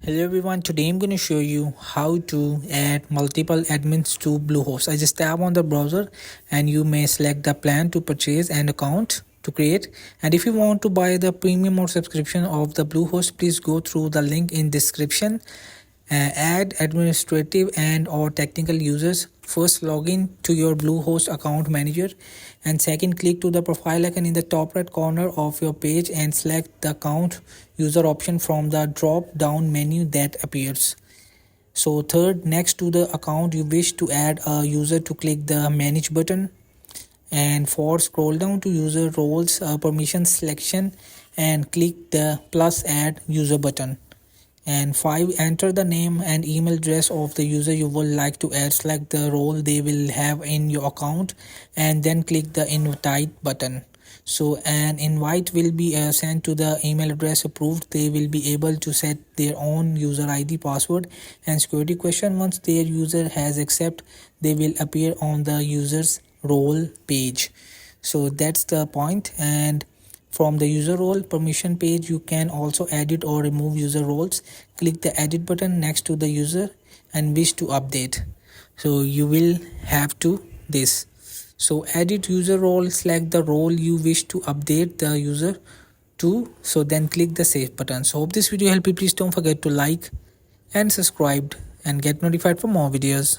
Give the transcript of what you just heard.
Hello everyone, today I'm going to show you how to add multiple admins to Bluehost. I just tap on the browser and you may select the plan to purchase and account to create. And if you want to buy the premium or subscription of the Bluehost, please go through the link in description. Add administrative and or technical users. First log in to your Bluehost account manager, and second click to the profile icon in the top right corner of your page and select the account user option from the drop down menu that appears. So third, next to the account you wish to add a user, to click the manage button, and fourth, scroll down to user roles permission selection and click the plus add user button. And 5, enter the name and email address of the user you would like to add. Select the role they will have in your account and then click the invite button. So an invite will be sent to the email address approved. They will be able to set their own user ID, password and security question. Once their user has accepted, they will appear on the user's role page. So that's the point. And from the user role permission page, you can also edit or remove user roles. Click the edit button next to the user and wish to update. So you will have to this. So edit user role, select the role you wish to update the user to. So then click the save button. So hope this video helped you. Please don't forget to like and subscribe and get notified for more videos.